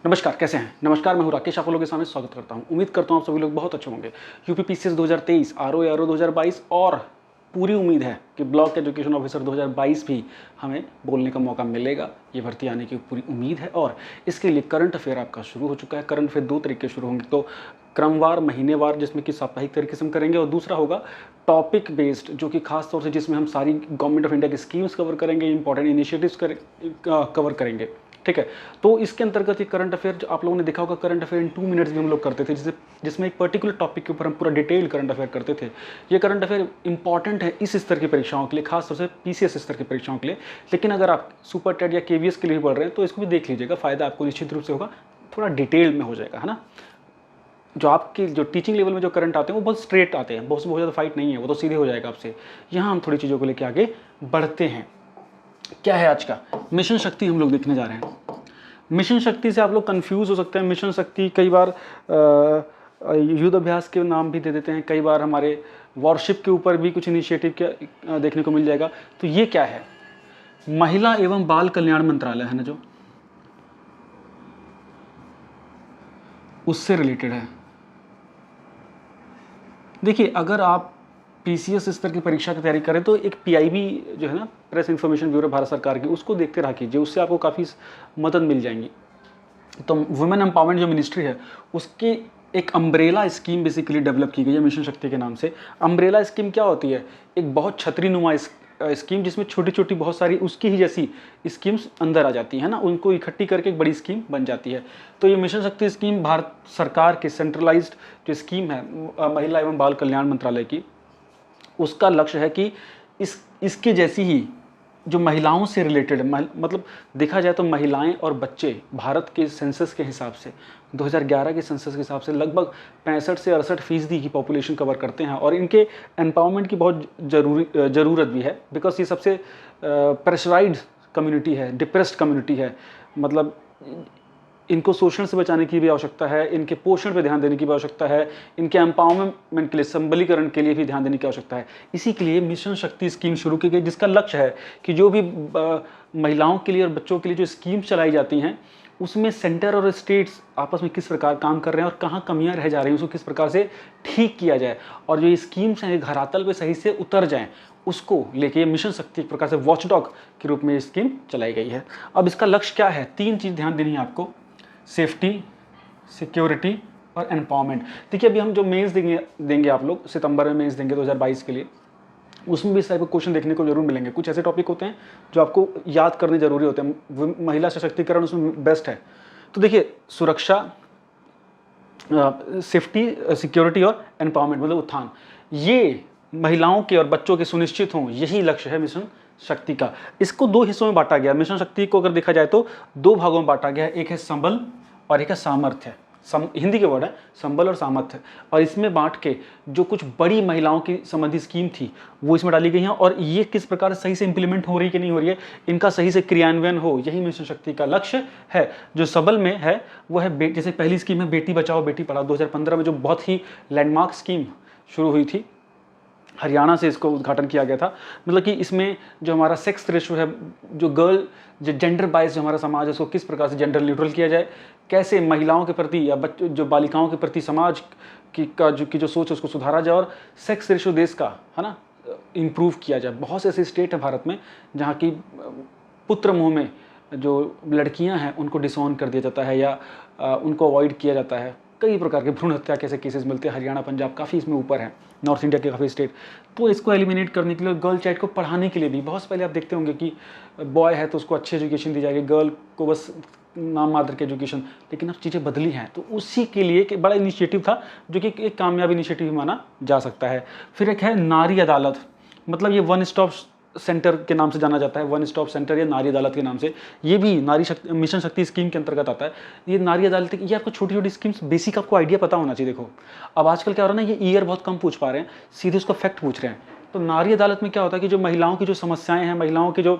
नमस्कार, कैसे हैं? नमस्कार, मैं हूँ राकेश, आप लोगों के सामने स्वागत करता हूँ। उम्मीद करता हूँ आप सभी लोग बहुत अच्छे होंगे। यूपी पीसीएस 2023, आरओ 2022 और पूरी उम्मीद है कि ब्लॉक एजुकेशन ऑफिसर 2022 भी हमें बोलने का मौका मिलेगा। ये भर्ती आने की पूरी उम्मीद है और इसके लिए करंट अफेयर आपका शुरू हो चुका है। करंट अफेयर दो तरीके शुरू होंगे, तो क्रमवार, महीनेवार, जिसमें कि साप्ताहिक तरीके से हम करेंगे, और दूसरा होगा टॉपिक बेस्ड, जो कि खास तौर से जिसमें हम सारी गवर्नमेंट ऑफ इंडिया की स्कीम्स कवर करेंगे, इंपॉर्टेंट इनिशिएटिव्स कवर करेंगे। ठीक है, तो इसके अंतर्गत ये करंट अफेयर जो आप लोगों ने देखा होगा, करंट अफेयर इन 2 मिनट्स भी हम लोग करते थे, जिसमें एक पर्टिकुलर टॉपिक के ऊपर हम पूरा डिटेल करंट अफेयर करते थे। ये करंट अफेयर इंपॉर्टेंट है इस स्तर की परीक्षाओं के लिए, खासतौर से पीसीएस स्तर की परीक्षाओं के लिए। लेकिन अगर आप सुपर टेट या केवीएस के लिए पढ़ रहे हैं तो इसको भी देख लीजिएगा, फायदा आपको निश्चित रूप से होगा, थोड़ा डिटेल में हो जाएगा, है ना। जो आपके जो टीचिंग लेवल में जो करंट आते हैं वो बहुत स्ट्रेट आते हैं, बहुत ज़्यादा फाइट नहीं है, वो तो सीधे हो जाएगा आपसे। यहाँ हम थोड़ी चीज़ों को लेकर आगे बढ़ते हैं। क्या है आज का मिशन शक्ति, हम लोग देखने जा रहे हैं। मिशन शक्ति से आप लोग कंफ्यूज हो सकते हैं। मिशन शक्ति कई बार युद्ध अभ्यास के नाम भी दे देते हैं, कई बार हमारे वॉरशिप के ऊपर भी कुछ इनिशिएटिव क्या देखने को मिल जाएगा। तो ये क्या है? महिला एवं बाल कल्याण मंत्रालय है ना, जो उससे रिलेटेड है। देखिए, अगर आप पीसीएस स्तर की परीक्षा की तैयारी करें तो एक पीआईबी जो है ना, प्रेस इन्फॉर्मेशन ब्यूरो भारत सरकार की, उसको देखते रहा कीजिए, उससे आपको काफ़ी मदद मिल जाएंगी। तो वुमेन एम्पावरमेंट जो मिनिस्ट्री है, उसकी एक अम्ब्रेला स्कीम बेसिकली डेवलप की गई है मिशन शक्ति के नाम से। अम्ब्रेला स्कीम क्या होती है? एक बहुत छतरी नुमा स्कीम, जिसमें छोटी छोटी बहुत सारी उसकी ही जैसी स्कीम्स अंदर आ जाती हैं ना, उनको इकट्ठी करके एक बड़ी स्कीम बन जाती है। तो ये मिशन शक्ति स्कीम भारत सरकार के सेंट्रलाइज्ड जो स्कीम है महिला एवं बाल कल्याण मंत्रालय की, उसका लक्ष्य है कि इसके जैसी ही जो महिलाओं से रिलेटेड, मतलब देखा जाए तो महिलाएं और बच्चे भारत के सेंसस के हिसाब से, 2011 के सेंसस के हिसाब से लगभग 65 से 68% की पॉपुलेशन कवर करते हैं, और इनके एम्पावरमेंट की बहुत ज़रूरत भी है, बिकॉज ये सबसे प्रेशराइज्ड कम्युनिटी है, डिप्रेस्ड कम्युनिटी है। मतलब इनको शोषण से बचाने की भी आवश्यकता है, इनके पोषण पर ध्यान देने की भी आवश्यकता है, इनके एम्पावरमेंट के लिए, सबलीकरण के लिए भी ध्यान देने की आवश्यकता है। इसी के लिए मिशन शक्ति स्कीम शुरू की गई, जिसका लक्ष्य है कि जो भी महिलाओं के लिए और बच्चों के लिए जो स्कीम चलाई जाती हैं, उसमें सेंटर और स्टेट्स आपस में किस प्रकार काम कर रहे हैं और कहाँ कमियां रह जा रही हैं, उसको किस प्रकार से ठीक किया जाए, और जो ये स्कीम्स हैं धरातल पे सही से उतर जाएं, उसको लेके ये मिशन शक्ति एक प्रकार से वॉचडॉग के रूप में ये स्कीम चलाई गई है। अब इसका लक्ष्य क्या है? 3 चीज़ ध्यान देनी है आपको: सेफ्टी, सिक्योरिटी और एम्पावरमेंट। देखिए, अभी हम जो मेंस देंगे आप लोग सितंबर में मेंस देंगे 2022 के लिए, उसमें भी इस टाइप के क्वेश्चन देखने को जरूर मिलेंगे। कुछ ऐसे टॉपिक होते हैं जो आपको याद करने जरूरी होते हैं। महिला सशक्तिकरण उसमें बेस्ट है। तो देखिए, सुरक्षा, सेफ्टी, सिक्योरिटी और एम्पावरमेंट, मतलब उत्थान, ये महिलाओं के और बच्चों के सुनिश्चित हों, यही लक्ष्य है मिशन शक्ति का। इसको 2 हिस्सों में बांटा गया। मिशन शक्ति को अगर देखा जाए तो 2 भागों में बांटा गया है, एक है संबल और एक है सामर्थ्य। हिंदी के वर्ड है संबल और सामर्थ्य, और इसमें बांट के जो कुछ बड़ी महिलाओं की संबंधी स्कीम थी वो इसमें डाली गई हैं, और ये किस प्रकार सही से इंप्लीमेंट हो रही है कि नहीं हो रही है, इनका सही से क्रियान्वयन हो, यही मिशन शक्ति का लक्ष्य है। जो सबल में है वो है जैसे पहली स्कीम है बेटी बचाओ बेटी पढ़ाओ, 2015 में जो बहुत ही लैंडमार्क स्कीम शुरू हुई थी, हरियाणा से इसको उद्घाटन किया गया था। मतलब कि इसमें जो हमारा सेक्स रेशो है, जो जेंडर बाइस जो हमारा समाज है, उसको किस प्रकार से जेंडर न्यूट्रल किया जाए, कैसे महिलाओं के प्रति या बच्चों जो बालिकाओं के प्रति समाज की जो सोच है उसको सुधारा जाए, और सेक्स रेशो देश का है ना इम्प्रूव किया जाए। बहुत से ऐसे स्टेट है भारत में जहाँ की पुत्र मुँह में जो लड़कियाँ हैं उनको डिसऑन कर दिया जाता है या उनको अवॉइड किया जाता है। कई प्रकार के भ्रूण हत्या के केसेस मिलते हैं। हरियाणा, पंजाब काफ़ी इसमें ऊपर है, नॉर्थ इंडिया के काफ़ी स्टेट। तो इसको एलिमिनेट करने के लिए, गर्ल चाइल्ड को पढ़ाने के लिए भी, बहुत से पहले आप देखते होंगे कि बॉय है तो उसको अच्छी एजुकेशन दी जाएगी, गर्ल को बस नाम मात्र की एजुकेशन, लेकिन अब चीज़ें बदली हैं। तो उसी के लिए एक बड़ा इनिशिएटिव था जो कि एक कामयाब इनिशिएटिव माना जा सकता है। फिर एक है नारी अदालत, मतलब ये वन स्टॉप सेंटर के नाम से जाना जाता है, वन स्टॉप सेंटर या नारी अदालत के नाम से। ये भी मिशन शक्ति स्कीम के अंतर्गत आता है। ये नारी अदालत, ये आपको छोटी छोटी स्कीम्स बेसिक आपको आइडिया पता होना चाहिए। देखो, अब आजकल क्या हो रहा है ना, ये ईयर बहुत कम पूछ पा रहे हैं, सीधे उसका फैक्ट पूछ रहे हैं। तो नारी अदालत में क्या होता है कि जो महिलाओं की जो समस्याएं हैं, महिलाओं की जो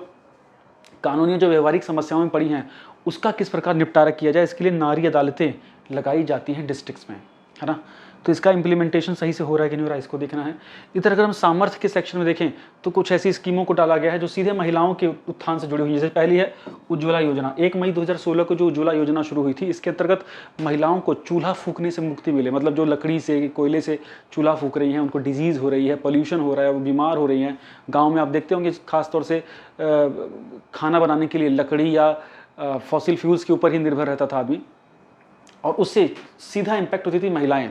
कानूनी जो व्यवहारिक समस्याओं में पड़ी हैं, उसका किस प्रकार निपटारा किया जाए, इसके लिए नारी अदालतें लगाई जाती हैं डिस्ट्रिक्ट्स में, है ना। तो इसका इम्प्लीमेंटेशन सही से हो रहा है कि नहीं हो रहा है, इसको देखना है। इधर अगर हम सामर्थ्य के सेक्शन में देखें तो कुछ ऐसी स्कीमों को डाला गया है जो सीधे महिलाओं के उत्थान से जुड़ी हुई है। जैसे पहली है उज्ज्वला योजना। 1 मई 2016 को जो उज्ज्वला योजना शुरू हुई थी, इसके अंतर्गत महिलाओं को चूल्हा फूकने से मुक्ति मिले। मतलब जो लकड़ी से, कोयले से चूल्हा फूक रही हैं, उनको डिजीज़ हो रही है, पॉल्यूशन हो रहा है, वो बीमार हो रही हैं। गाँव में आप देखते होंगे खासतौर से खाना बनाने के लिए लकड़ी या फॉसिल फ्यूल्स के ऊपर ही निर्भर रहता था आदमी, और उससे सीधा इम्पैक्ट होती थी महिलाएं।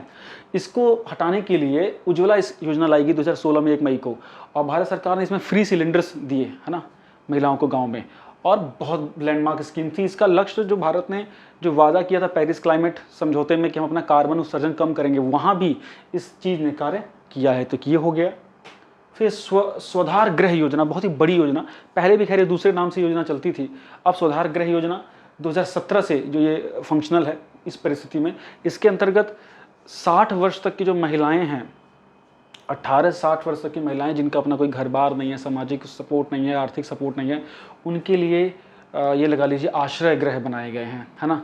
इसको हटाने के लिए उज्ज्वला इस योजना लाई गई 2016 में 1 मई को, और भारत सरकार ने इसमें फ्री सिलेंडर्स दिए, है ना, महिलाओं को गांव में, और बहुत लैंडमार्क स्कीम थी। इसका लक्ष्य जो भारत ने जो वादा किया था पेरिस क्लाइमेट समझौते में कि हम अपना कार्बन उत्सर्जन कम करेंगे, वहाँ भी इस चीज़ ने कार्य किया है, तो ये हो गया। फिर स्वधार गृह योजना, बहुत ही बड़ी योजना, पहले भी खैर दूसरे नाम से योजना चलती थी, अब स्वधार गृह योजना 2017 से जो ये फंक्शनल है इस परिस्थिति में। इसके अंतर्गत 60 वर्ष तक की जो महिलाएं हैं, 18 से 60 वर्ष तक की महिलाएं जिनका अपना कोई घर बार नहीं है, सामाजिक सपोर्ट नहीं है, आर्थिक सपोर्ट नहीं है, उनके लिए ये लगा लीजिए आश्रय गृह बनाए गए हैं, है ना।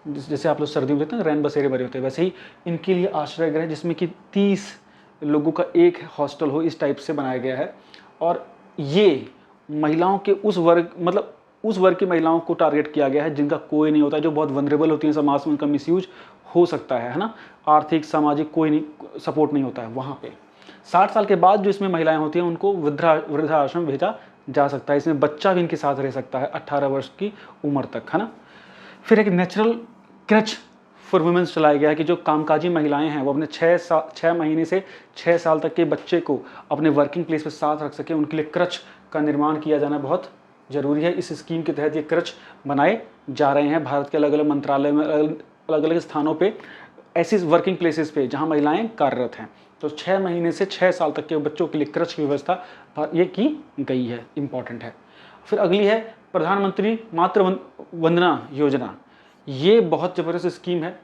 जैसे आप लोग सर्दियों में देखते हैं रैन बसेरे भरे होते हैं, वैसे ही इनके लिए आश्रय गृह जिसमें कि 30 लोगों का एक हॉस्टल हो, इस टाइप से बनाया गया है। और ये महिलाओं के उस वर्ग, मतलब उस वर्ग की महिलाओं को टारगेट किया गया है जिनका कोई नहीं होता, जो बहुत वनरेबल होती हैं समाज में, उनका मिसयूज हो सकता है ना, आर्थिक सामाजिक कोई नहीं सपोर्ट नहीं होता है वहाँ पे। 60 साल के बाद जो इसमें महिलाएं होती हैं उनको वृद्धाश्रम भेजा जा सकता है। इसमें बच्चा भी इनके साथ रह सकता है 18 वर्ष की उम्र तक, है ना। फिर एक नेचुरल क्रच फॉर वुमेन्स चलाया गया है कि जो कामकाजी महिलाएं हैं वो अपने 6 महीने से 6 साल तक के बच्चे को अपने वर्किंग प्लेस पे साथ रख सके, उनके लिए क्रच का निर्माण किया जाना बहुत ज़रूरी है। इस स्कीम के तहत ये क्रच बनाए जा रहे हैं भारत के अलग अलग मंत्रालय में, अलग अलग स्थानों पे, ऐसी वर्किंग प्लेसेस पे जहां महिलाएं कार्यरत हैं। तो 6 महीने से 6 साल तक के बच्चों के लिए क्रच की व्यवस्था ये की गई है, इंपॉर्टेंट है। फिर अगली है प्रधानमंत्री मातृ वंदना योजना। ये बहुत ज़बरदस्त स्कीम है।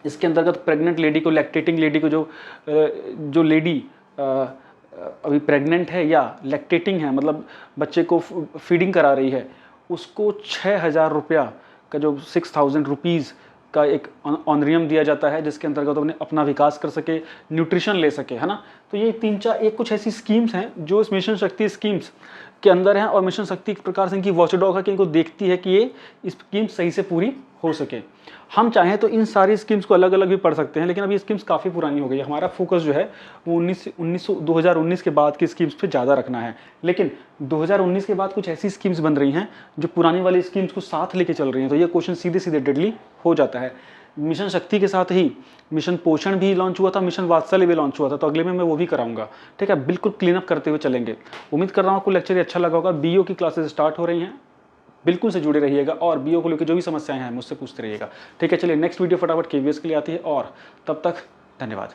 इसके अंतर्गत प्रेग्नेंट लेडी को, लैक्टेटिंग लेडी को, जो लेडी अभी प्रेग्नेंट है या लैक्टेटिंग है, मतलब बच्चे को फीडिंग करा रही है, उसको 6,000 रुपया का, जो 6,000 रुपीज़ का एक ऑनरियम दिया जाता है, जिसके अंतर्गत उन्हें अपना विकास कर सके, न्यूट्रिशन ले सके, है ना। तो ये 3-4 कुछ ऐसी स्कीम्स हैं जो इस मिशन शक्ति स्कीम्स के अंदर हैं, और मिशन शक्ति एक प्रकार से इनकी वॉचडॉग है कि इनको देखती है कि ये स्कीम सही से पूरी हो सके। हम चाहें तो इन सारी स्कीम्स को अलग अलग भी पढ़ सकते हैं, लेकिन अब ये स्कीम्स काफ़ी पुरानी हो गई है। हमारा फोकस जो है वो 2019 के बाद की स्कीम्स पे ज़्यादा रखना है। लेकिन 2019 के बाद कुछ ऐसी स्कीम्स बन रही हैं जो पुरानी वाली स्कीम्स को साथ लेके चल रही हैं, तो ये क्वेश्चन सीधे सीधे डेडली हो जाता है। मिशन शक्ति के साथ ही मिशन पोषण भी लॉन्च हुआ था, मिशन वात्सल्य भी लॉन्च हुआ था, तो अगले में मैं वो भी कराऊंगा, ठीक है। बिल्कुल क्लीन अप करते हुए चलेंगे। उम्मीद कर रहा हूँ आपको लेक्चर अच्छा लगा होगा। बीओ की क्लासेस स्टार्ट हो रही हैं, बिल्कुल से जुड़े रहिएगा, और बीओ को लेकर जो भी समस्याएं हैं मुझसे पूछते रहिएगा, ठीक है। चलिए नेक्स्ट वीडियो फटाफट केवीएस के लिए आती है, और तब तक धन्यवाद।